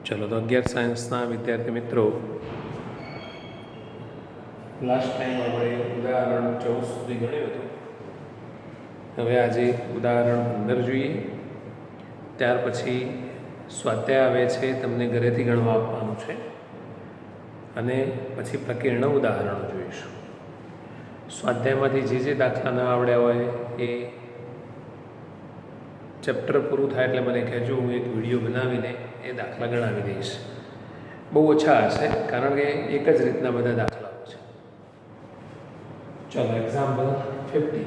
चलो तो 11 सायन्सना विद्यार्थी मित्रों, लास्ट टाइम આપણે ઉદાહરણ 14 સુધી ગણ્યું હતું. હવે આજે ઉદાહરણ 15 જોઈએ. ત્યાર પછી સ્વાધ્યાય આવે છે, તમને ઘરેથી ગણવા આપવાનું છે અને પછી પ્રકીર્ણ ઉદાહરણો જોઈશું. સ્વાધ્યાયમાંથી જે દાખલા ન આવડ્યા હોય એ ચેપ્ટર પૂરું થાય એટલે મને કહેજો, હું એક વિડીયો બનાવીને એ દાખલા ગણાવી દઈશ. બહુ ઓછા હશે કારણ કે એક જ રીતના બધા દાખલાઓ છે. ચલો example 15.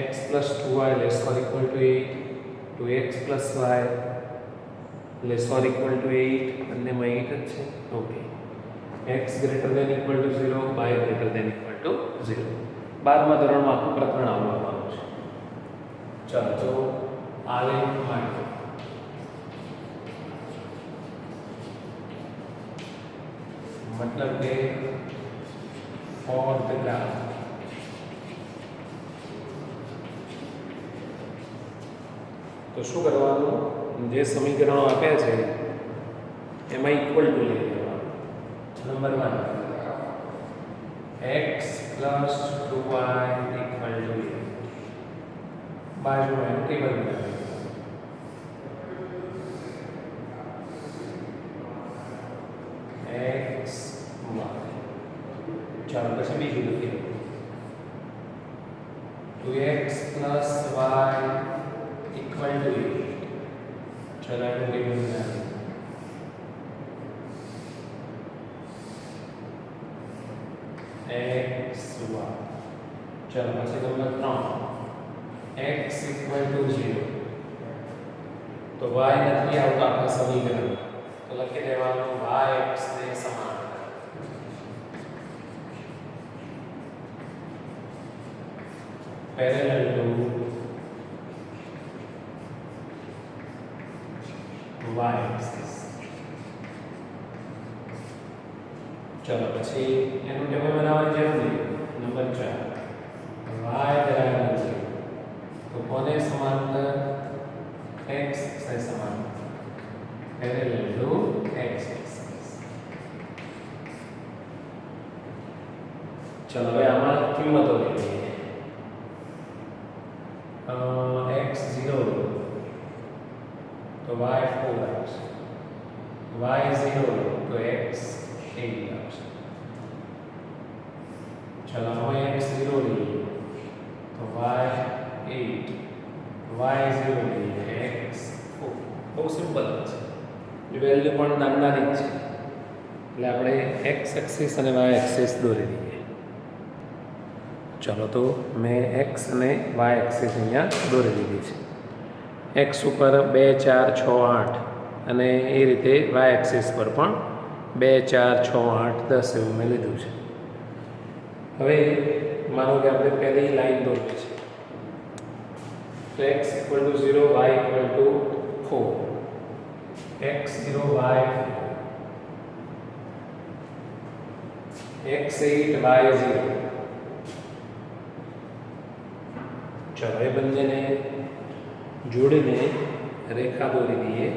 x plus 2y less or equal to 8, 2x plus y less or equal to 8, બંનેમાં 8 જ છે. Okay. x greater than equal to 0, y greater than equal to 0. 12મા ધોરણમાં આખું પ્રકરણ આવવાનું છે. ચાલો તો આલેખ માટે मतलब કે ફોર ધ ગ્રાફ તો શું કરવાનું, જે સમીકરણો આપ્યા છે એમાં ઇક્વલ ટુ લઈ લેવાનું. Number 1 x plus 2y equal to 8. બાજુમાં ટેબલ બનાવી x y. ચાલો પછી બીજું લખીએ 2x plus y equal to 8. ચાલો એનું ટેબલ બનાવીએ x y. ચાલો પછી નંબર 3 x equal to 0. તો y નથી આવતો આપણા સમીકરણ, તો લખી દેવાનું y x ને સમાન. Parallel to y axis. ચલો પછી એનું ટેબલ બનાવવાની જરૂર નથી. નંબર 4 y બરાબર 0. तो कोने समांतर x से समांतर पैरेलल टू x एक्सिस. चलो હવે આમાં કિંમતો લઈએ. x 0 તો y 4 આવશે, y 0 તો x 8 આવશે. चलो હવે x 0 લઈએ તો y 8, y0 લઈએ x 4. બહુ સિમ્પલ છે, એ વેલ્યુ પણ નાની જ છે એટલે આપણે x એક્સિસ અને y એક્સિસ દોરી દઈએ. ચાલો તો મેં x અને y એક્સિસ અહીંયા દોરી દીધી છે. x ઉપર 2 4 6 8 અને એ રીતે y એક્સિસ પર પણ 2 4 6 8 10 એવું મેં લીધું છે. હવે માનો કે આપણે પહેલી લાઈન દોરવી છે तो x equal to 0, y equal to 4. x 0, y 4. x 8, y 0. चलो ये बंदे ने जोड़ने रेखा दौरी दी है.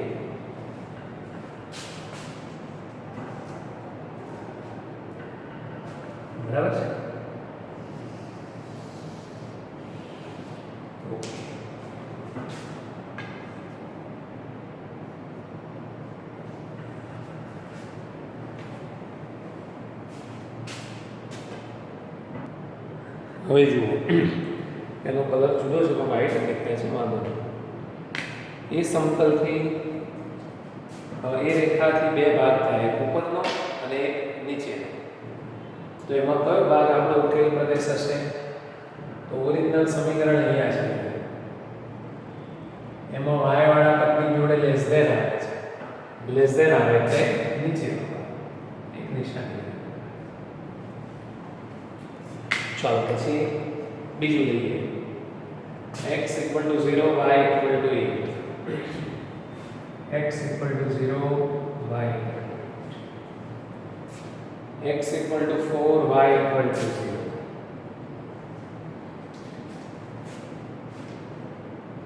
बराबर है. હવે જુઓ એનો કલર જુદો છે પણ વ્હાઈટ દેખાય છે, વાંધો નહીં. એ સમતલથી એ રેખાથી બે ભાગ થાય, એક ઉપરનો અને એક નીચેનો. તો એમાં કયો ભાગ આપણો ઉકેલ પ્રદેશ હશે? તો ઓરિજિનલ સમીકરણ અહીંયા છે, એમાં y વાળા પદની જોડે લેસ ધેન આવે છે. લેસ ધેન આવે એટલે નીચેનો એક નિશાની. ચાલો પછી બીજું લઈએ x equal to 0, y equal to 8. x equal to 0, y equal to 8. x equal to 4, y equal to 0.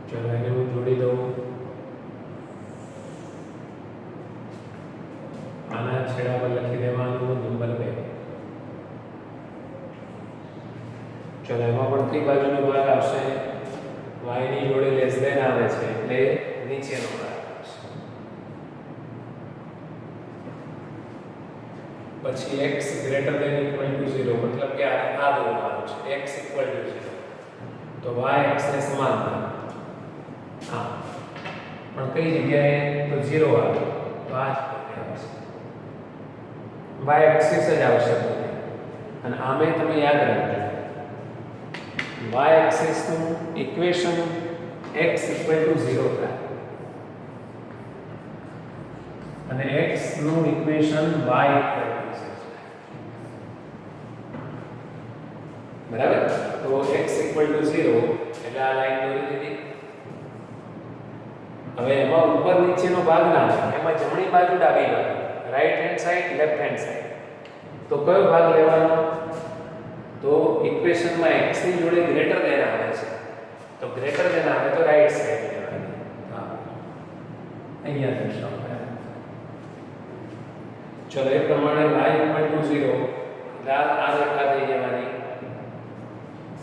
ચલો એને હું જોડી દઉં. આના છેડા પર લખી દેવાનું નંબર 2. ચલો એમાં પણ કઈ બાજુનો ભાગ આવશે? y ની જોડે લેસ ધેન આવે છે એટલે નીચેનો ભાગ આવશે. પછી x greater than equal to 0 મતલબ કે આ દોરવાનું છે x ઇક્વલ ટુ 0 તો y x ને સમાંતર હા પણ કઈ જગ્યાએ તો 0 આવે તો આ જ આવશે y એક્સિસ જ આવશે અને આમે તમે યાદ રાખજો y એક્સિસ નું ઇક્વેશન x ઇક્વલ ટુ 0 થાય અને x નું ઇક્વેશન y ઇક્વલ ટુ 0 બરાબર. તો x ઇક્વલ ટુ 0 એટલે આ લાઈન દોરી દીધી. હવે એમાં ઉપર નીચેનો ભાગ ના આવે, એમાં જમણી બાજુ ડાબી બાજુ, right hand side left hand side. તો કયો ભાગ લેવાનો? તો ઇક્વેશનમાં x ની જોડે ગ્રેટર ધેન આવે છે તો ગ્રેટર ધેન આવે તો રાઈટ સાઈડ લેવાની. હા અહીંયા દર્શાવો. ચલો એ પ્રમાણે y ઇક્વલ ટુ 0 એટલે આ રેખા થઈ જવાની.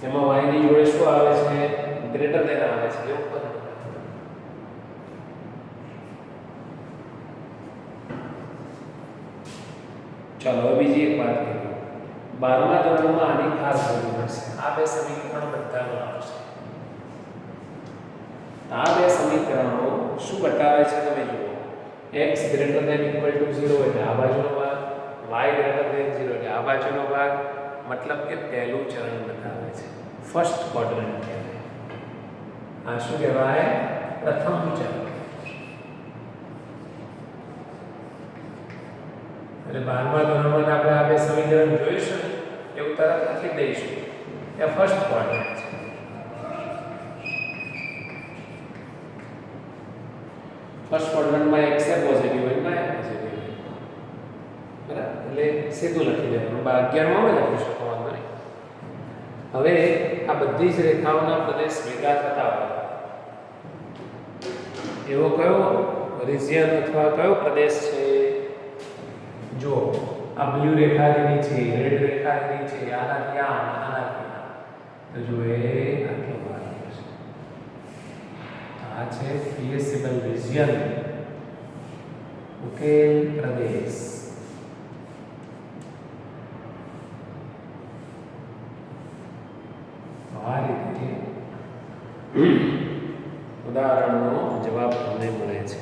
એમાં y ની જોડે શું આવે છે? ગ્રેટર ધેન આવે છે જે ઉપર. ચલો બીજી એક વાત કરીએ. 12મા ધોરણમાં આની ખાસ જરૂર પડશે. આ બે સમીકરણ બધામાં આવશે. આ બે સમીકરણો શું બતાવે છે તમે જુઓ. x greater than equal to 0 એટલે આ બાજુનો ભાગ, y ગ્રેટર ધેન 0 એટલે આ બાજુનો ભાગ, મતલબ કે પહેલું ચરણ બતાવે છે. ફર્સ્ટ ક્વોડ્રન્ટ કહેવાય. આ શું કહેવાય? પ્રથમ ચરણ. એટલે 12મા ધોરણમાં આપણે આ બે સમીકરણ જોઈશું એવું તરત લખી દઈશું. એ ફર્સ્ટ ક્વોડ્રન્ટ છે. ફર્સ્ટ ક્વોડ્રન્ટમાં x એ પોઝિટિવ હોય, y પોઝિટિવ હોય. બરાબર. એટલે સીધું લખી દેવાનું. 11માં લખી શકો વાંધો નહીં. હવે આ બધી જ રેખાઓના પ્રદેશ ભેગા થતા હોય એવો કયો રિજિયન અથવા કયો પ્રદેશ છે? જો આ બ્લુ રેખાની છે, રેડ રેખાની છે, આનાથી આનાથી આ, તો જો એ આટલો ભાગ છે. આ છે ફિઝિબલ રિજિયન, ઉકેલ પ્રદેશ. આ રીતે ઉદાહરણનો જવાબ તમને મળે છે.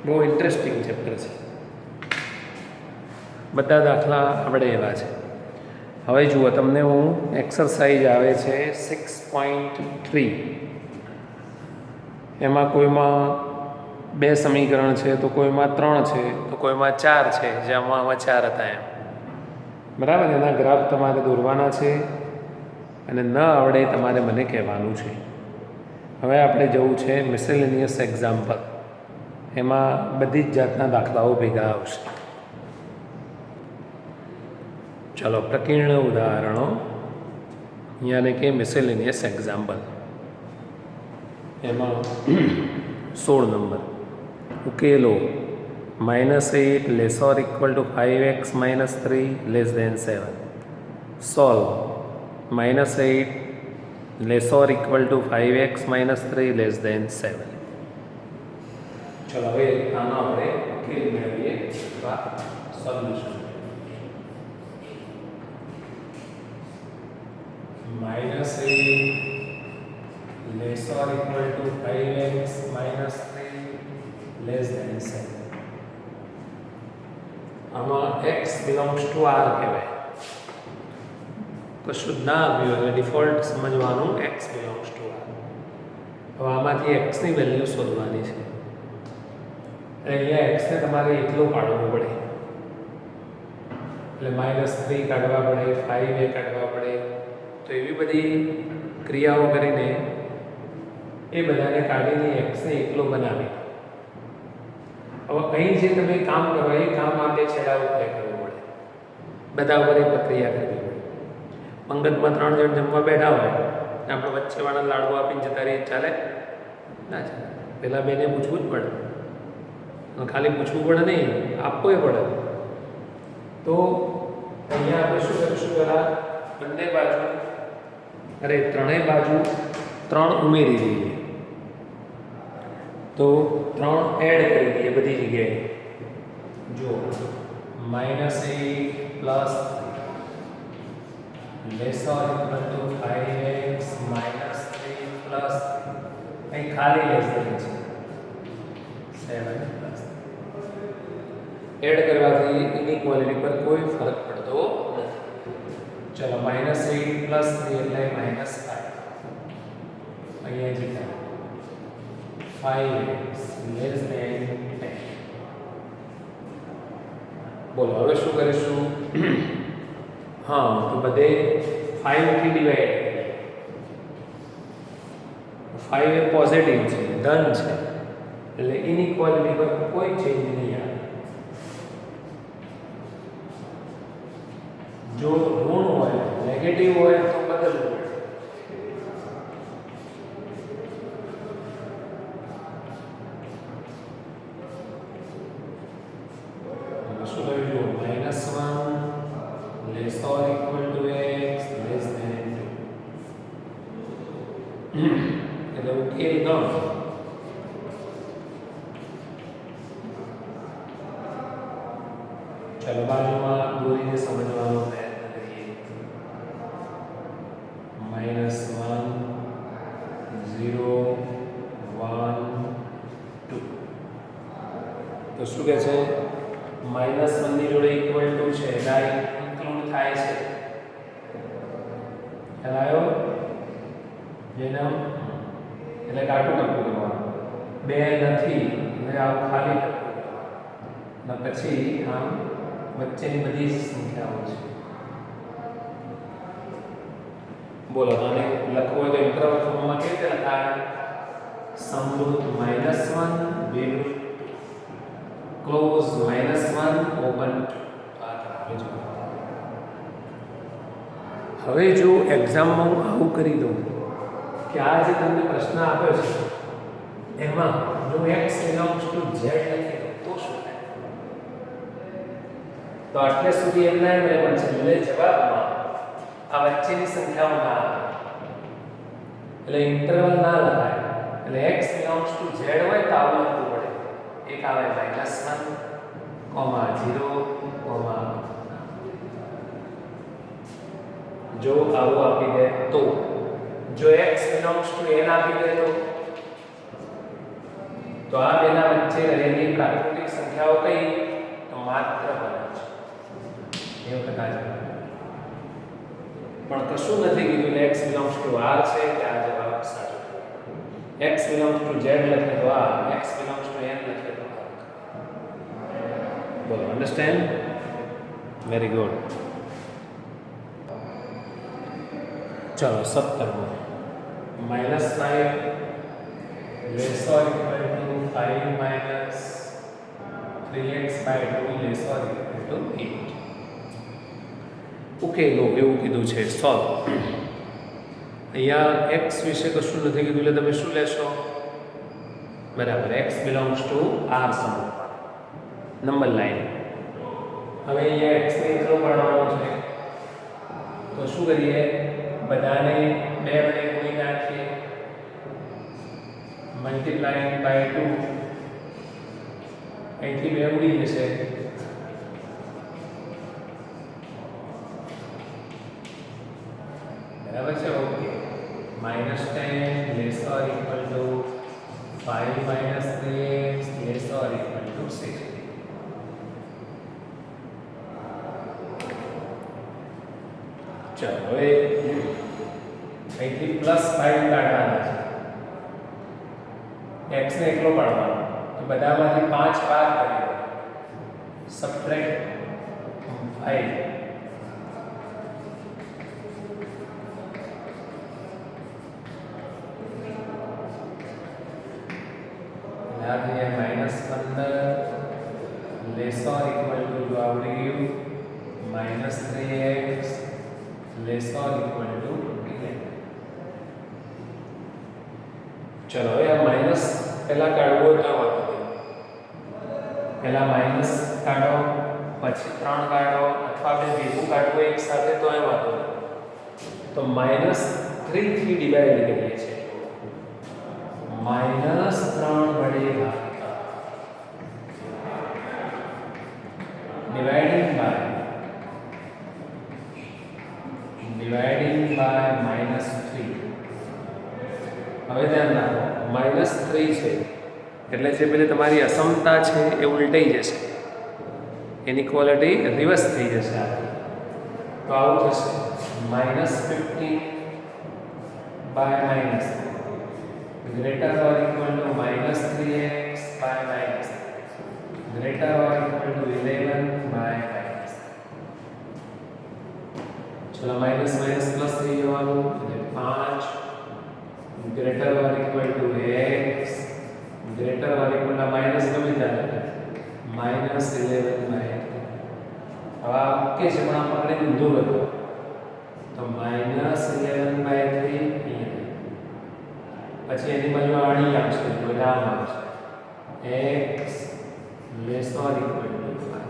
બહુ ઇન્ટરેસ્ટિંગ ચેપ્ટર છે. બધા દાખલા આપણે એવા છે. હવે જુઓ તમને હું એક્સરસાઇઝ આવે છે 6.3. એમાં કોઈમાં 2 સમીકરણ છે, તો કોઈમાં 3 છે, તો કોઈમાં 4 છે, જેમાં 4 હતા એમ. બરાબર. એના ગ્રાફ તમારે દોરવાના છે અને ન આવડે તમારે મને કહેવાનું છે. હવે આપણે જવું છે મિસેલેનિયસ એક્ઝામ્પલ. એમાં બધી જ જાતના દાખલાઓ ભેગા આવશે. ચલો પ્રકીર્ણ ઉદાહરણો, યાને કે મિસેલેનિયસ એક્ઝામ્પલ. એમાં 16 નંબર ઉકેલો. -8 less or equal to 5x - 3 less than 7. Solve. -8 less or equal to 5x - 3 less than 7. ચલો હવે આનો આપણે ઉકેલ મેળવીએ અથવા solution. -8 less or equal to 5x - 3 less than 7. આમાં x બિલોંગ્સ ટુ r કહેવાય. કશું ના આવ્યું એટલે ડિફોલ્ટ સમજવાનું x બિલોંગ્સ ટુ r. હવે આમાંથી x ની વેલ્યુ શોધવાની છે. અહીંયા x ને તમારે એકલો કાઢવો પડે. એટલે -3 કાઢવા પડે, 5 કાઢવા પડે. તો એવી બધી ક્રિયાઓ કરીને એ બધાને કાઢીને x ને એકલો બનાવી. હવે અહીં જે તમે કામ કરો એ કામ આપણે છેડા ઉપર કરવું પડે. બધા ઉપર એ પ્રક્રિયા કરવી પડે. પંગતમાં 3 જણ જમવા બેઠા હોય આપણે વચ્ચેવાળા લાડુ આપીને જતા રહીએ, ચાલે? ના ચાલે. પહેલાં બેને પૂછવું જ પડે, અને ખાલી પૂછવું પડે નહીં, આપવું પડે. તો અહીંયા આપણે શું કરીશું? પહેલાં બંને બાજુ, ત્રણેય બાજુ 3 ઉમેરી દઈએ. તો 3 એડ કરી દઈએ બધી જગ્યાએ. જો -8 plus laser equal to 5x minus 3 plus અહીં ખાલી લેસ છે 7 પ્લસ. એડ કરવાથી ઇનઇક્વાલિટી પર કોઈ ફરક પડતો નથી. ચલો -8 પ્લસ 3 એટલે -5. અહીંયા જે થાય 5x લેસ ધેન 10. બોલો હવે શું કરીશું? હા, તો બધે 5 થી ડિવાઈડ. 5 એ પોઝિટિવ છે, ધન છે, એટલે ઇનઇક્વાલિટી પર કોઈ ચેન્જ નહીં આવે. જો ઋણ હોય, નેગેટિવ હોય તો બદલવું પડે. શું લઈ લો? -1 less or equal to x less than 2. એટલે ઉકેલ ગણ. ચાલો બાજુમાં દોરીને સમજવાનો પ્રયત્ન કરીએ. -1 0 1 2. તો શું કહે છે? -1 ની જોડે ઇક્વલ ટુ છે, ડાયરેક્ટ ઇન્ક્લુડ થાય છે. ખ્યાલ આવ્યો? જેને એટલે કાટું ટપકું કરવાનું. 2 નથી એટલે આવું ખાલી ટપકું કરવાનું. અને પછી આમ વચ્ચેની બધી સંખ્યાઓ છે. બોલો, આને લખવું હોય તો ઇન્ટરવલ ફોર્મમાં કેવી રીતે લખાય? સમરૂપ -1 વિરુદ્ધ ક્લોઝ -1 ઓપન. હવે જો એક્ઝામમાં હું આવું કરી દઉં કે આ જે તમને પ્રશ્ન આપ્યો છે એમાં જો x બિલોંગ્સ ટુ z લખી દઉં તો શું થાય? તો આટલે સુધી એમના એમ રહેવાનું છે, એટલે જવાબમાં આ વચ્ચેની સંખ્યાઓ ના આવે, એટલે ઇન્ટરવલ ના લખાય. એટલે x બિલોંગ્સ ટુ z હોય તો આવું લખવું પડે. એક આવે -1, 0, જો આવું આપી દે તો. જો x belongs to n આપી દે તો આ બેના વચ્ચે રહેલી પ્રાકૃતિક સંખ્યાઓ કઈ? તો માત્ર 1 છે. એ વખત આ જવાબ. પણ કશું નથી કીધું એટલે x belongs to r છે કે આ જવાબ સાચો છે. x belongs to z લખે તો આ, x belongs to n લખે તો આ. બોલો, અન્ડરસ્ટેન્ડ? Very good. ચલો 17મો. -5 less or equal to 5 minus 3x by 2 less or equal to 8. ઉકેલો એવું કીધું છે, સોલ્વ. અહીંયા x વિશે કશું નથી કીધું એટલે તમે શું લેશો? બરાબર, x belongs to r સમૂહ, નંબર લાઈન. હવે અહીંયા x ને એકલો પાડવાનો છે તો શું કરીએ? બધાને 2 વડે ગુણી નાખીએ. મલ્ટીપ્લાઇંગ બાય 2, અહીંથી 2 ઉડી જશે. બરાબર છે? Okay. -10 less or equal to 5 minus 3x less or equal to 6. ચલો હવે અહીંથી +5 કાઢવાના છે, x ને એકલો પાડવાનો. તો બધામાંથી 5 બાદ કરી દો. Subtract 5. -15 less or equal to જો આવડી ગયું -3x less or equal two 11. ચલો હવે આ માઈનસ પહેલાં કાઢવું હોય તો વાંધો નહીં, પહેલાં માઇનસ કાઢો, પછી 3 કાઢો, અથવા આપણે ભેગું કાઢવું એક સાથે તો એ વાંધો નહીં. તો -3 થી ડિવાઈડ કરીએ છીએ. -3 વડે ભાગતા, ડિવાઇડિંગ બાય -3. હવે ધ્યાન રાખો, -3 છે એટલે જે પેલી તમારી અસમતા છે એ ઉલટાઈ જશે, ઇનઇક્વાલિટી રિવર્સ થઈ જશે. તો આવું થશે -15 by -3 greater or equal to -3x by -3 greater or equal to 11 by -3. चलो माइनस माइनस प्लस થઈ જવાનું એટલે 5 greater or equal to x greater or equal to minus ગમે ત્યારે -11 by 3. હવે આ કે છે પણ આપણે ઊંધું કર્યું તો -11 by 3 પછી એની બાજુ આડી આવશે તો નામ આવશે x less or equal to 5.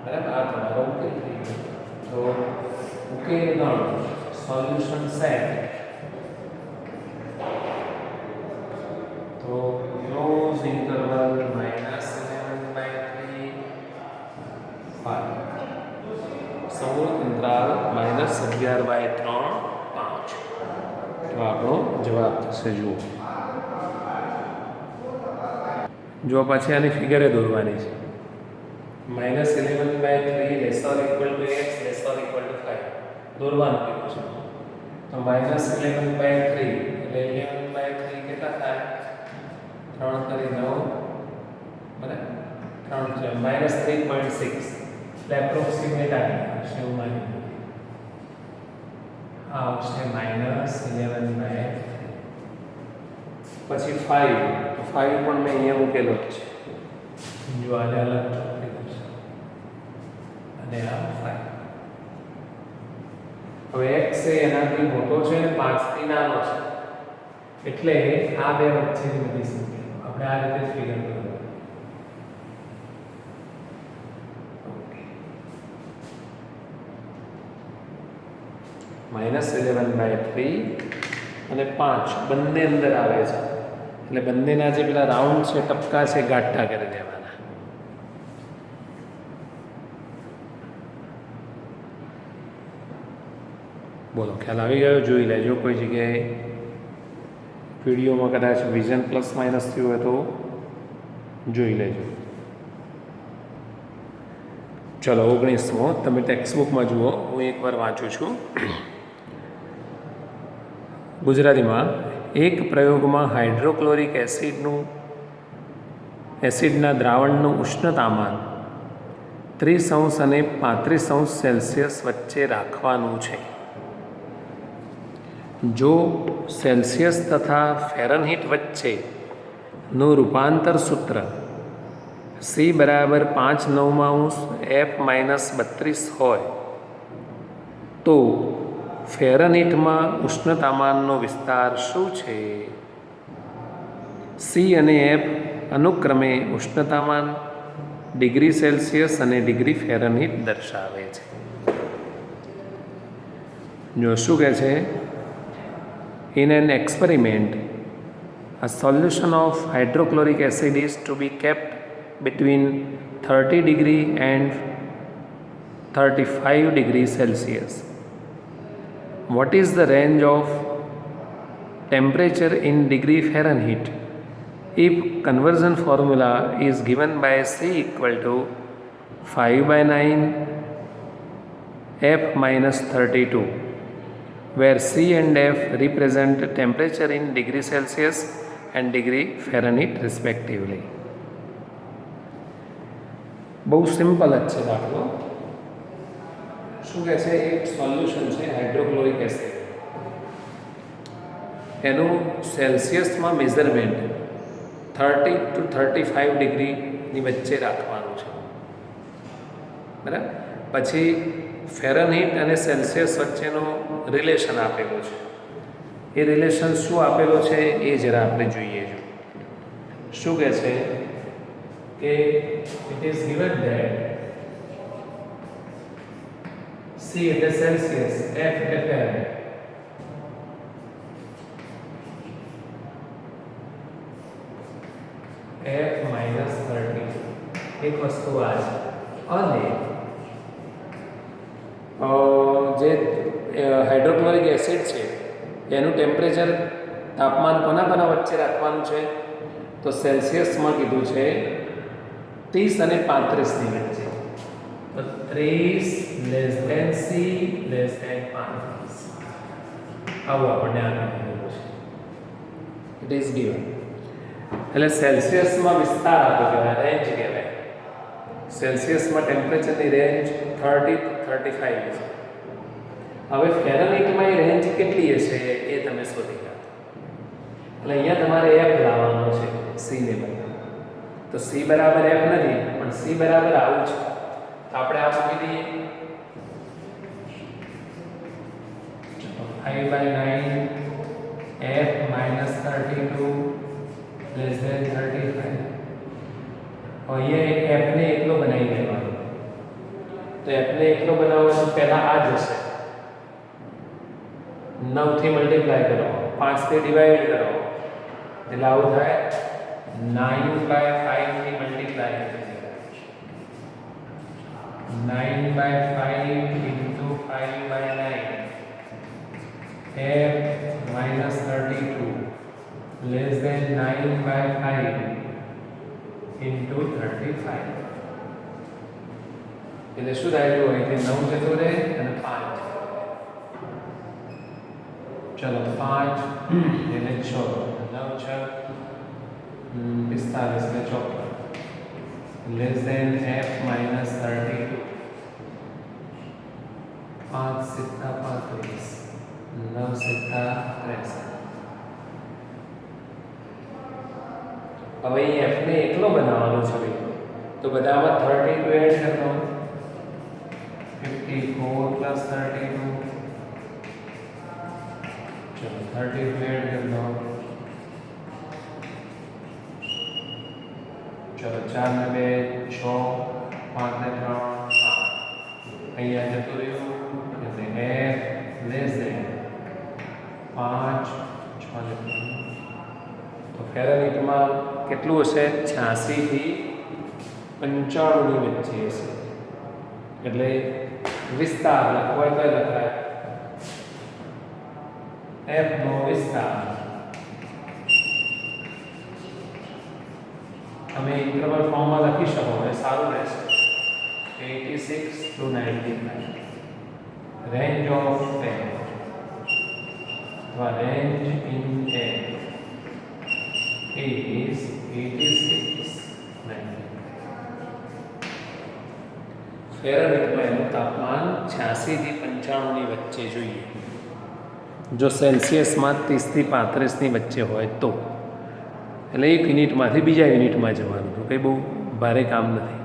બરાબર, આ તમારો ઉકેલ થઈ ગયો. તો ઉકેલ ગણ સોલ્યુશન સેટ. તો ક્લોઝ ઇન્ટરવલ -11 by 3 5 સંવૃત અંતરાલ -11 by 3 5. તો આપણો જવાબ થશે. જો પછી આની ફિગરે દોરવાની છે. -11 by 3 less or equal to x less or equal to 5 દોરવાનું કીધું છે. તો -11 by 3 એટલે 11 by 3 કેટલા થાય? 3 કરી 9 બરાબર 3 -3.6 એટલે એપ્રોક્સિમેટ આવી આવશે. એવું માની આવશે -11 by 3 પછી 5. તો 5 પણ મેં અહીંયા મૂકેલો જ છે. જો આને અલગ ચોકડી છે અને આ 5. હવે x એ એનાથી મોટો છે અને 5 થી નાનો છે એટલે આ બે વચ્ચેની બધી સંખ્યા આપણે આ રીતે જ ફિગર કરવાનું. -11 by 3 અને 5 બંને અંદર આવે છે એટલે બંનેના જે પેલા રાઉન્ડ છે ટપકા છે ગાંઠા કરી દેવાના. બોલો, ખ્યાલ આવી ગયો? જોઈ લેજો, કોઈ જગ્યાએ વિડીયોમાં કદાચ વિઝન પ્લસ માઇનસ થયું હોય તો જોઈ લેજો. ચલો 19મો તમે ટેક્સ્ટબુકમાં જુઓ, હું એકવાર વાંચું છું. ગુજરાતીમાં એક પ્રયોગમાં હાઇડ્રોક્લોરિક એસિડના દ્રાવણનું ઉષ્ણતામાન 30° અને 35°C વચ્ચે રાખવાનું છે. જો સેલ્સિયસ તથા ફેરનહીટ વચ્ચેનું રૂપાંતર સૂત્ર C બરાબર 5/9 F-32 હોય તો ફેરનહીટમાં ઉષ્ણતામાનનો વિસ્તાર શું છે? C અને F અનુક્રમે ઉષ્ણતામાન ડિગ્રી સેલ્સિયસ અને ડિગ્રી ફેરનહીટ દર્શાવે છે. જો શું કહે છે? In an experiment, a solution of hydrochloric acid is to be kept between 30° and 35° Celsius. What is the range of temperature in degree Fahrenheit if conversion formula is given by C equal to 5/9 F-32, where C and F represent temperature in degree Celsius and degree Fahrenheit respectively. બહુ simple જ છે દાખલો. શું કહે છે? એક solution છે hydrochloric acid, એનું સેલ્સિયસમાં મેઝરમેન્ટ 30 to 35°ની વચ્ચે રાખવાનું છે. બરાબર, પછી ફેરનહીટ અને સેલ્સિયસ વચ્ચેનું રિલેશન આપેલું છે એ રિલેશન શું આપેલો છે એ જરા આપણે જોઈએ. શું કહે છે કે it is given that C એટલે સેલ્સિયસ, F એટલે ફેરનહાઇટ, F -30 એક વસ્તુ આ છે. અને જે હાઇડ્રોક્લોરિક એસિડ છે એનું ટેમ્પરેચર તાપમાન કોના વચ્ચે રાખવાનું છે? તો સેલ્સિયસમાં કીધું છે 30 અને 35 ની વચ્ચે. તો 30 C 35 આવું આપણને આપેલું છે. It is given. એટલે સેલ્સિયસમાં વિસ્તાર આપો કહેવાય, રેન્જ કહેવાય. સેલ્સિયસમાં ટેમ્પરેચરની રેન્જ 30 35 છે. હવે ફેરનહાઇટમાં એ રેન્જ કેટલી હશે એ તમે શોધી કાઢો. એટલે અહીંયા તમારે F લાવવાનો છે C ને બદલે. તો C બરાબર F નથી, પણ C બરાબર આવું છે. તો આપણે આ મૂકી દઈએ. 5/9 F -32 <35. અહીંયા F ને એકલો બનાવી દેવાનો. તો F ને એકલો બનાવવાનો પહેલા આ જ હશે. 9 થી મલ્ટીપ્લાય કરો, 5 થી ડિવાઈડ કરો, એટલે આવું થાય. 9/5 થી મલ્ટીપ્લાય કરો, 9/5 into 5/9 F -32 <9/5 into 35. એટલે શું થાય? જો અહીંથી 9 જતો રહે અને 5. ચલો 5 એટલે 6, 9 6 45 ને 54 F -32. 5 સિત્તા 35, 9 સિત્તા 63. હવે અહીં F ને એકલો બનાવવાનો છે ભાઈ. તો બધામાં 32 એડ કરવાનો. 54 plus 32. चलो 32 एड कर दो. चलो 4 ને 2 6, 5 ને 3 8. અહીંયા જતું રહ્યું એટલે F લેસ ધેન 5 6 ને 3. તો ફેરનહાઇટમાં કેટલું હશે? 86 થી 95 ની વચ્ચે હશે. એટલે વિસ્તાર લખવાય તો લખાય F નો વિસ્તાર. તમે ઇન્ટરવલ ફોર્મમાં લખી શકો, એ સારું રહેશે. 86 to 95 રેન્જ ઓફ F અથવા રેન્જ ઇન F is 86 90. ફેરનહાઇટમાં એનું તાપમાન 86 થી 95 ની વચ્ચે જોઈએ. જો સેલ્સિયસમાં 30 થી 35 ની વચ્ચે હોય તો. એટલે એક યુનિટમાંથી બીજા યુનિટમાં જવાનું. તો કંઈ બહુ ભારે કામ નથી.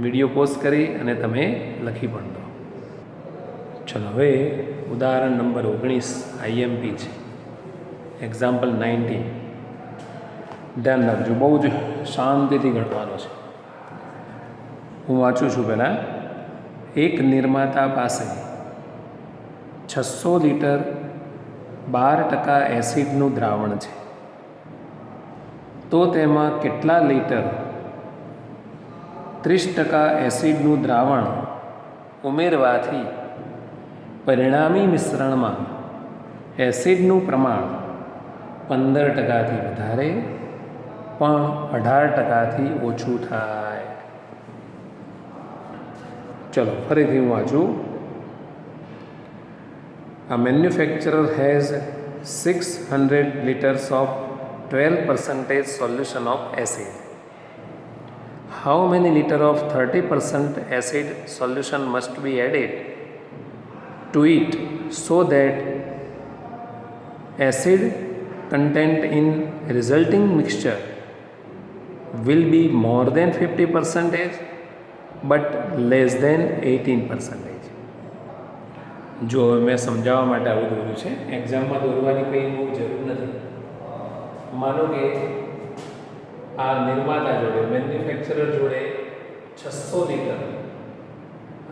વિડીયો પોઝ કરી અને તમે લખી પણ દો. ચલો હવે ઉદાહરણ નંબર 19 IMP છે. એક્ઝામ્પલ 19. ધ્યાન રાખજો, બહુ જ શાંતિથી ગણવાનો છે. હું વાંચું છું પહેલાં. એક નિર્માતા પાસે 600 લીટર 12% એસિડનું દ્રાવણ છે. તો તેમાં કેટલા લીટર 30% એસિડનું દ્રાવણ ઉમેરવાથી પરિણામી મિશ્રણમાં એસિડનું પ્રમાણ 15%થી વધારે પણ 18%થી ઓછું થાય? ચલો ફરીથી હું વાંચું. A manufacturer has 600 liters of 12% solution of acid. How many liters of 30% acid solution must be added to it so that acid content in resulting mixture will be more than 50% but less than 18%? જો મેં સમજાવવા માટે આવું દોર્યું છે, એક્ઝામમાં દોરવાની કંઈ બહુ જરૂર નથી. માનો કે આ નિર્માતા જોડે, મેન્યુફેક્ચરર જોડે 600 લીટર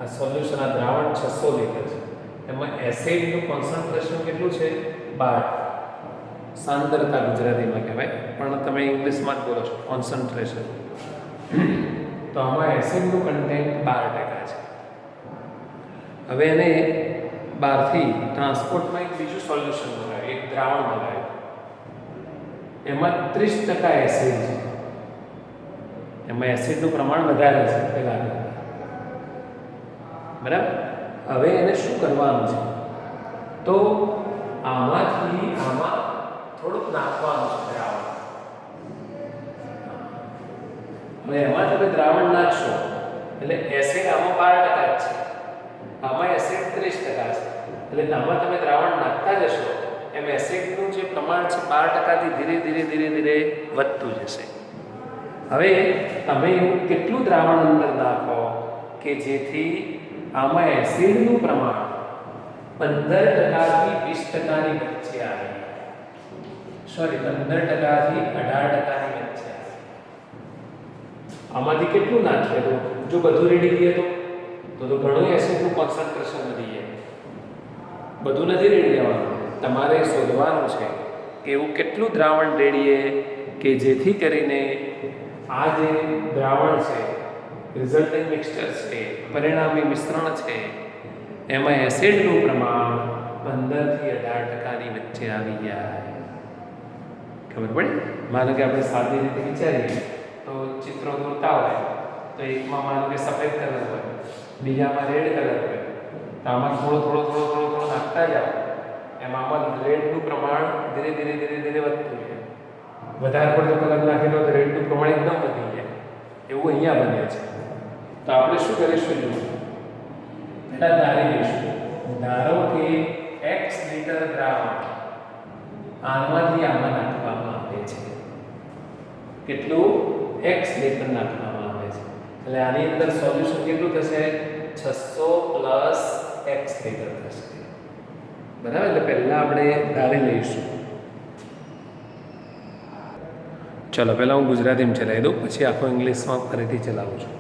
આ સોલ્યુશન, આ દ્રાવણ 600 લીટર છે. એમાં એસિડનું કોન્સન્ટ્રેશન કેટલું છે? 12. સાંદ્રતા ગુજરાતીમાં કહેવાય, પણ તમે ઇંગ્લિશમાં જ બોલો છો, કોન્સન્ટ્રેશન. તો આમાં એસિડનું કન્ટેન્ટ 12% છે. હવે એને બહારથી ટ્રાન્સપોર્ટમાં એક બીજું સોલ્યુશન બનાવ્યું, એક દ્રાવણ બનાવ્યું. એમાં 30% એસિડ છે. એમાં એસિડનું પ્રમાણ વધારે છે પહેલાં. બરાબર. હવે એને શું કરવાનું છે? તો આમાંથી આમાં થોડુંક નાખવાનું છે દ્રાવણ. હવે એમાં તમે દ્રાવણ નાખશો એટલે એસિડ આમાં 12% છે, આમાં એસિડ 30% છે. એટલે આમાં તમે દ્રાવણ નાખતા જશો એમ એસિડનું જે પ્રમાણ છે 12%થી ધીરે ધીરે ધીરે ધીરે વધતું જશે. હવે તમે એવું કેટલું દ્રાવણ અંદર નાખો કે જેથી આમાં એસિડનું પ્રમાણ 15%થી 20%ની વચ્ચે આવે. સોરી, 15%થી 18%ની વચ્ચે આવે. આમાંથી કેટલું નાખીએ તો જો બધું રેડી દઈએ તો ઘણું એસિડનું કોન્સન્ટ્રેશન વધી જાય. બધું નથી રેડી દેવાનું, તમારે શોધવાનું છે કે એવું કેટલું દ્રાવણ રેડીએ કે જેથી કરીને આ જે દ્રાવણ છે, રિઝલ્ટિંગ મિક્સચર છે, પરિણામી મિશ્રણ છે, એમાં એસિડનું પ્રમાણ 15થી 18%ની વચ્ચે આવી જાય. ખબર પડી? માનો કે આપણે સાદી રીતે વિચારીએ તો ચિત્રો દોરતા હોય તો એકમાં માનો કે સફેદ કલર હોય, બીજામાં રેડ કલર હોય, તો આમાં થોડો નાખતા જાઓ એમ આમાં રેડનું પ્રમાણ ધીરે ધીરે ધીરે ધીરે વધતું જાય. વધારે પડતો કલર નાખી દો તો રેડનું પ્રમાણ એકદમ વધી જાય. એવું અહીંયા બને છે. તો આપણે શું કરીશું? પહેલાં ધારી લઈશું. ધારો કે x લીટર દ્રાવણ આમાંથી આમાં નાખવામાં આવે છે. કેટલું? x લીટર નાખવામાં આવે છે. એટલે આની અંદર સોલ્યુશન કેટલું થશે? 600 + x લીટર થશે. બરાબર. એટલે પહેલાં આપણે ધારી લઈશું. ચલો પહેલાં હું ગુજરાતીમાં ચલાવી દઉં, પછી આખો ઇંગ્લિશમાં ફરીથી ચલાવું છું.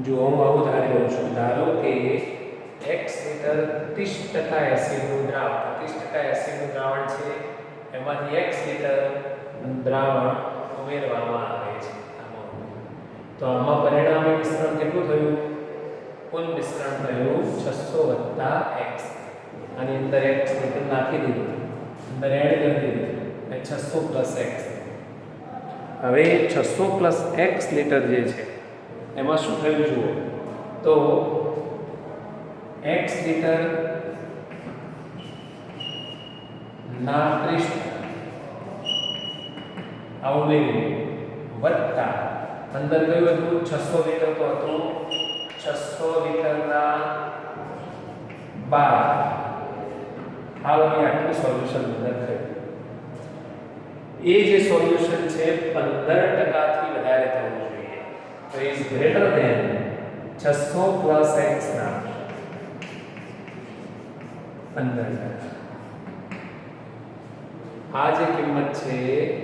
જો હું આવું ધારી લઉં છું, ધારો કે x લીટર 30% એસિડનું દ્રાવણ, 30% એસિડનું દ્રાવણ છે, એમાંથી x લીટર દ્રાવણ ઉમેરવામાં આવે છે. તો આમાં પરિણામી મિશ્રણ કેટલું થયું? કુલ મિશ્રણ થયું 600 + x. આની અંદર x લીટર નાખી દીધું, અંદર એડ કરી દીધું, એટલે 600 + x. હવે 600 + x લીટર જે છે એમાં શું થયું જુઓ તો x લીટર ના 30% આવું નહીં વત્તા અંદર કયું હતું? 600 લીટર તો હતું, 600 લીટરના 12. આ વખતે આટલું સોલ્યુશન અંદર થયું. એ જે સોલ્યુશન છે 15%થી વધારે થવું જોઈએ. તો ઇઝ ગ્રેટર ધેન 600 + x ના 15%. આ જે કિંમત છે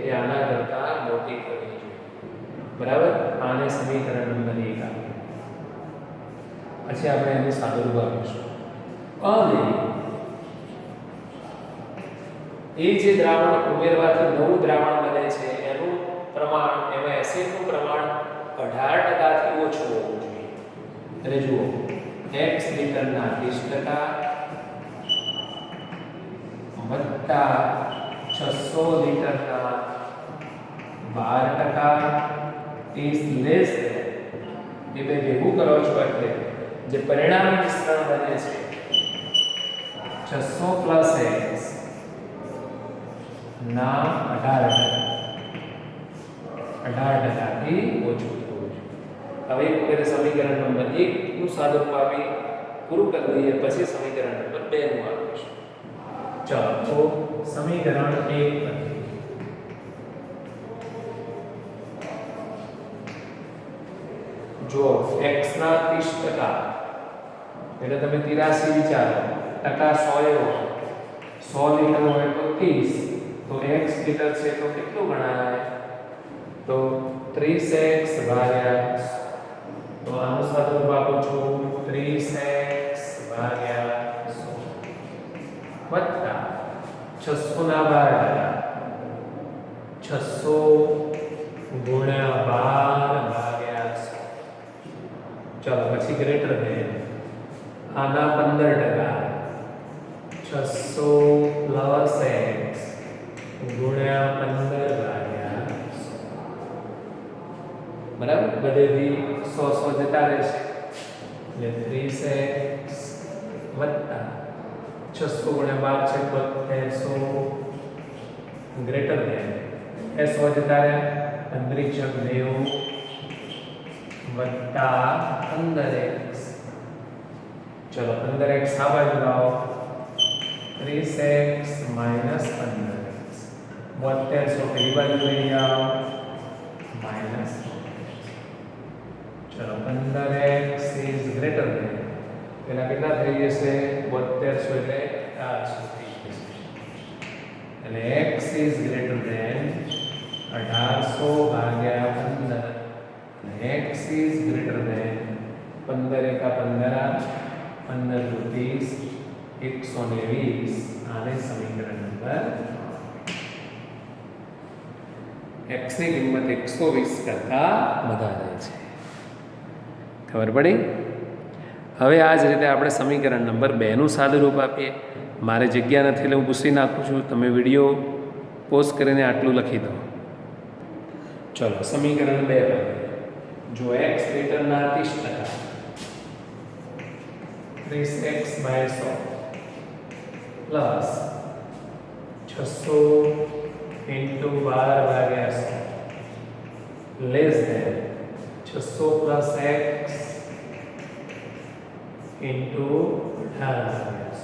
એ આના કરતા મોટી થવી જોઈએ. બરાબર. આને સમીકરણ નંબર 1 આપીએ. પછી આપણે એને સાદુરૂપ આપીશું. અને એ જે દ્રાવણ ઉમેરવાથી નવું દ્રાવણ બને છે એનું પ્રમાણ, એમાં એસિડનું પ્રમાણ 18%થી ઓછું હોવું જોઈએ. એટલે જુઓ, x લીટરના 30% વત્તા 600 લીટરના 12% ઇઝ લેસ ધેન. એ બે ભેગું કરો છો એટલે જે પરિણામી મિશ્રણ બને છે 600 + x ના 18%થી ઓછું થવું જોઈએ. હવે એક વખત સમીકરણ નંબર 1 નું સાદુરૂપ આપી પૂરું કરી દઈએ, પછી સમીકરણ નંબર 2 નું આપીશું. ચાલો તો સમીકરણ 1 જો x ના 30% એટલે તમે 83 વિચારો, ટકા 100 એવો 100 લીટર હોય તો 30, તો x લીટર છે તો કેટલું ગણાય? તો 30x ભાગ્યા, તો આનું સાદુરૂપ આપું છું 30x ભાગ્યા 100 વત્તા 600 ના 12 600 ગુણ્યા 12 ભાગ્યા 100. ચાલો પછી ગ્રેટર ધેન આના 15%, 600 પ્લસ x ગુણ્યા 15 ભાગ્યા 100. બરાબર, બધેથી 100 જતા રહેશે એટલે 30x વત્તા 600 ગુણ્યા 12 છે 7200 ગ્રેટર ધેન s જતા રહ્યા 15 વત્તા 15x. ચલો 15x આ બાજુ લાવો, 30x માઇનસ 15x, 7200 પેલી બાજુ લઈ જાઓ માઇનસ. ચલો 15x ઇઝ ગ્રેટર ધેન, પેલા કેટલા થઈ જશે 7200 એટલે 400 થઈ જશે, એટલે x ઇઝ ગ્રેટર ધેન 1800 ભાગ્યા 15, અને x ઇઝ ગ્રેટર ધેન 15 એકા 15 15 દુ 30 120. આને સમીકરણ નંબર x ની કિંમત 120 કરતા વધારે છે. ખબર પડી? હવે આ જ રીતે આપણે સમીકરણ નંબર 2 નું સાદુરૂપ આપીએ. મારે જગ્યા નથી એટલે હું પૂછી નાખું છું, તમે વિડીયો પોઝ કરીને આટલું લખી દો. ચલો સમીકરણ 2 પર જો x લીટરના 30%, 30x બાય 100 પ્લસ 600 ઇન્ટુ 12 ભાગ્યા 100 less than 600 plus x into 18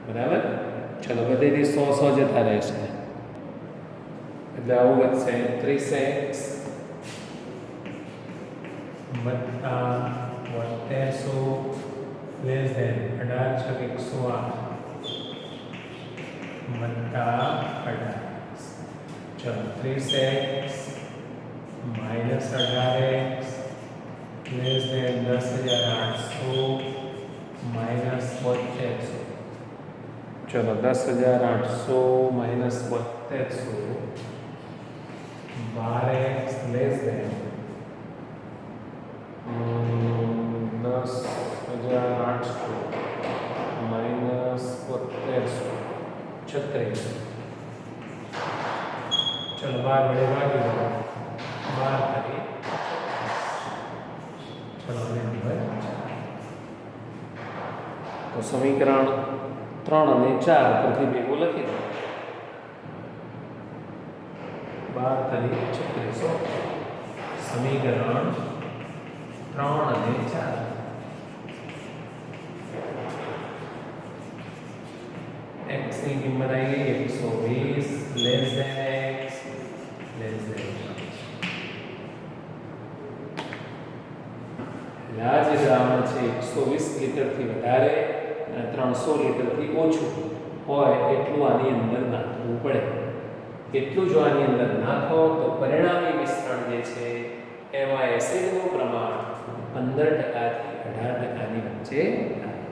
બરાબર. ચલો બધેથી 100 જતા રહેશે એટલે આવું વધશે 30x વત્તા 7200 લેસ ધેન 18 108 વત્તા 18. ચલો 30x minus 18x less than 10800 minus 7200. चलो 10,800 minus 7200 12x less than 10,800 minus 7200 36. चलो 12 बड़े भागी दो 12 करिए. चलो नंबर तो समीकरण 3 અને 4 પરથી ભેગું લખી દો. 12 તરી 3600 સમીકરણ 3 અને 4. x ની કિંમત આવી ગઈ 120 less than x less than. આ જે દ્રાવણ છે 120 લીટરથી વધારે અને 300 લીટરથી ઓછું હોય એટલું આની અંદર નાખવું પડે. એટલું જો આની અંદર નાખો તો પરિણામી મિશ્રણ જે છે એમાં એસિડનું પ્રમાણ 15% થી 18% ની વચ્ચે આવે.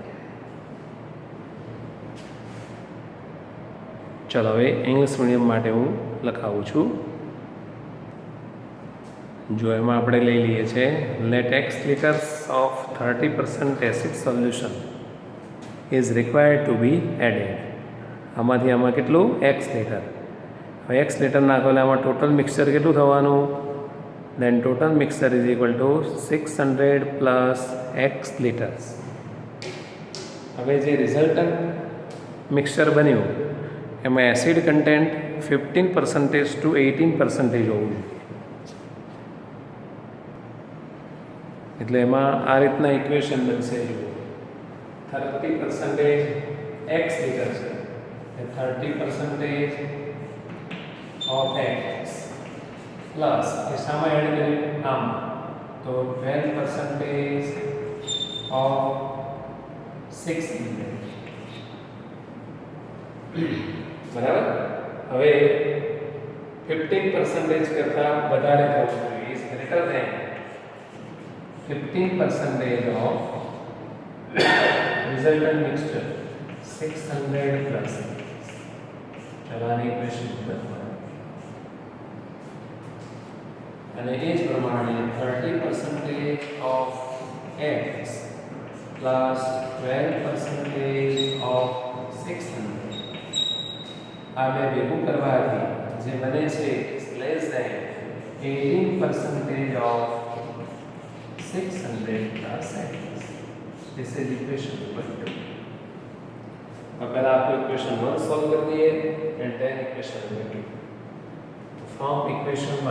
ચલો હવે ઇંગ્લિશ મીડિયમ માટે હું લખાવું છું. જો એમાં આપણે લઈ લઈએ છીએ late x liters of 30% acid solution is required to be added. આમાંથી આમાં કેટલું x લીટર. હવે x લીટર નાખો એટલે આમાં ટોટલ મિક્સચર કેટલું થવાનું? Then total mixture is equal to 600 plus x litres. હવે જે રિઝલ્ટન્ટ મિક્સચર બન્યું એમાં એસિડ કન્ટેન્ટ 15% to 18% હોવું જોઈએ. એટલે એમાં આ રીતના ઇક્વેશન બનશે. જુઓ 30% x લીટર છે, 30% ઓફ x પ્લસ એ સામે એડ કરીએ આમ તો तो 12% ऑफ 600 બરાબર. હવે 15% કરતા વધારે થવું જોઈએ is greater than 15% of resultant mixture 600 plus. ચાલો આની ઇક્વેશન લખો અને એ જ પ્રમાણે 30% ઓફ x પ્લસ 12% ઓફ 600 આ બે ભેગું કરવાથી જે બને છે less than 18% of 600 plus x. This is equation number 2. अब पहले आपको इक्वेशन 1 सॉल्व करनी है and then equation number 2. From equation 1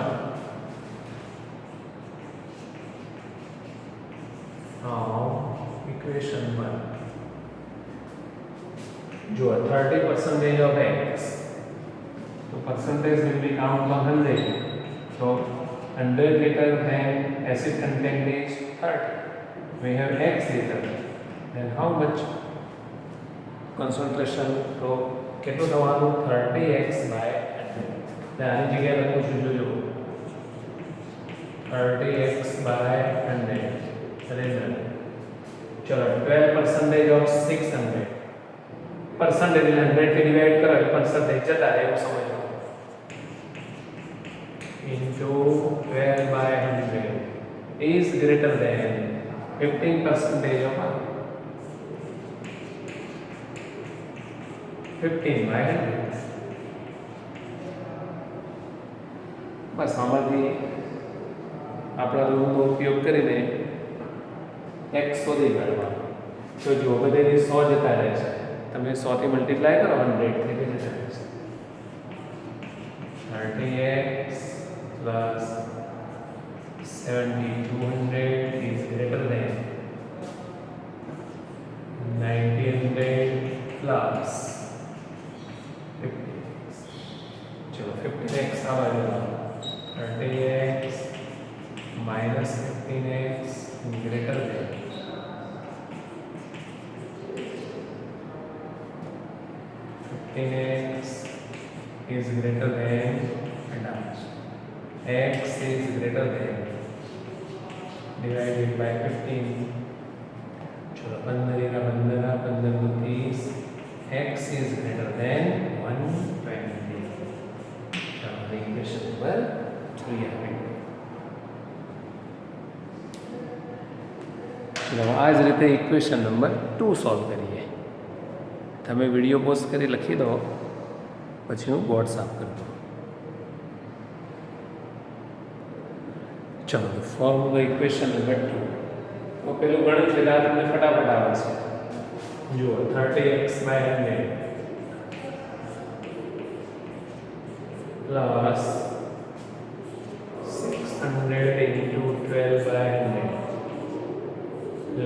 जो 30% of x, so percentage will be count on 100. So 100 greater than acid content is 30. We have x liter. Then how much concentration? So કેટલું થવાનું 30x by 100. આની જગ્યાએ લખું છું જોજો 30x by 100. चलो 12% of 600 percentage 100 થી ડિવાઇડ કરો એટલે પરસેન્ટેજ જતા રહે એવું સમજો into 12 by 100 is greater than 15% of 15 by 100. બસ આમાંથી આપણા રૂલનો ઉપયોગ કરીને x શોધી કાઢવાનો. તો જો બધેથી 100 જતા રહે છે તમે 100 થી મલ્ટીપ્લાય કરો 100 થી જતા રહેશે 30x plus 7200 is greater than 1900 plus 50x. चलो 15x आवा जाएगा 30x minus 15x greater than 15x is greater than x is greater than divided by 15. चलो 15 का 15 को 30 x is greater than 120. चलो इक्वेशन नंबर 3 आ गई. चलो आज रीते इक्वेशन नंबर 2 सॉल्व करिए. તમે વિડીયો પોઝ કરી લખી દો પછી હું બોર્ડ સાફ કરી દઉં. ચલો તો ફોર્મ ધ ઇક્વેશન નંબર 2. તો પેલું ગણિત એટલે આ તમને ફટાફટ આવે છે. જુઓ 30x by 100 plus 600 into 12 by 100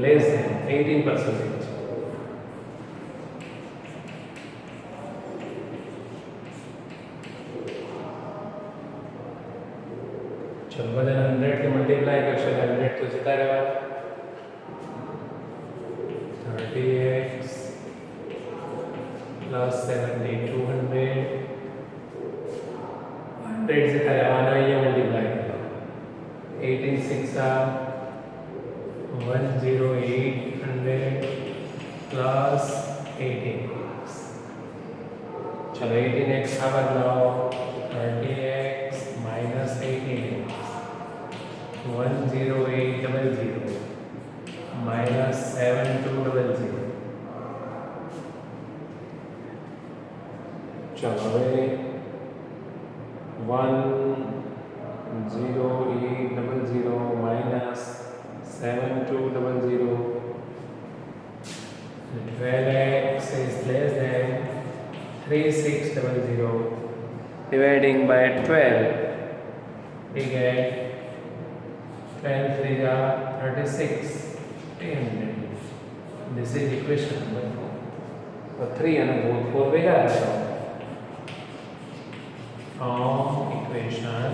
less than 18%. चलो बदन 100 के मल्टीप्लाई करशे 100 तो जता रहेगा 30x plus 7200 100 जता रहेगा ये मल्टीप्लाई करो 18 6 10800 plus 18x. चलो 18x का बदलाव 30x minus 18x 10800 minus 7200. चलो હવે 10800 minus 7200. 12x is less than 3600. Dividing by 12 we get 12 3 are 36 300. This is equation number 4. So 3 and 4 we got from equation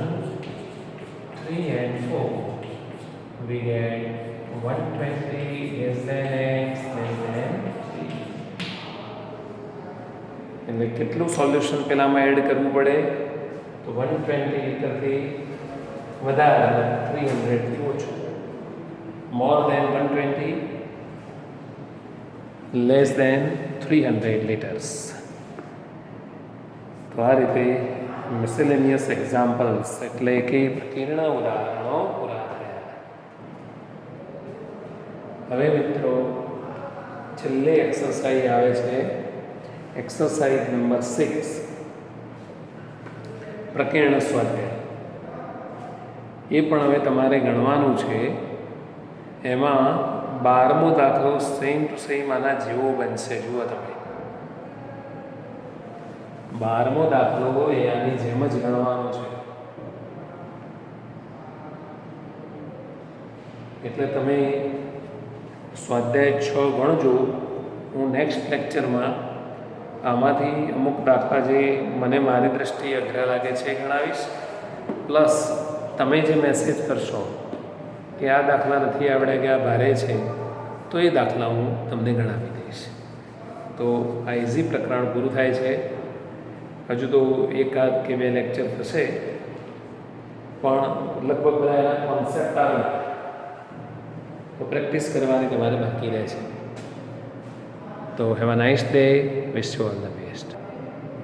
3 and 4 we get 120 less than x less than 3. એટલે કેટલું solution પહેલામાં add કરવું પડે? તો 120 લીટરથી વધારે 300થી ઓછું. મોર દેન 120 લેસ દેન 300 લીટર્સ. તો આ રીતે મિસેલેનિયસ એક્ઝામ્પલ્સ એટલે કે પ્રકીર્ણ ઉદાહરણો પૂરા થયા. હવે મિત્રો છેલ્લે એક્સરસાઇઝ આવે છે, એક્સરસાઇઝ નંબર 6, પ્રકીર્ણ સ્વાધ્યાય. એ પણ હવે તમારે ગણવાનું છે. એમાં 12મો દાખલો સેમ ટુ સેમ આના જેવો બનશે. જુઓ તમે, 12મો દાખલો એ આની જેમ જ ગણવાનો છે. એટલે તમે સ્વાધ્યાય 6 ગણજો. હું નેક્સ્ટ લેક્ચરમાં આમાંથી અમુક દાખલા જે મને મારી દ્રષ્ટિએ અઘરા લાગે છે એ ગણાવીશ. પ્લસ તમે જે મેસેજ કરશો કે આ દાખલા નથી આવડે કે આ ભારે છે, તો એ દાખલા હું તમને ગણાવી દઈશ. તો આ ઇઝી પ્રકરણ પૂરું થાય છે. હજુ તો એકાદ કે 2 લેક્ચર થશે, પણ લગભગ બધા એના કોન્સેપ્ટ આવે તો પ્રેક્ટિસ કરવાની તમારે બાકી રહે છે. તો have a nice day. Wish you all the best.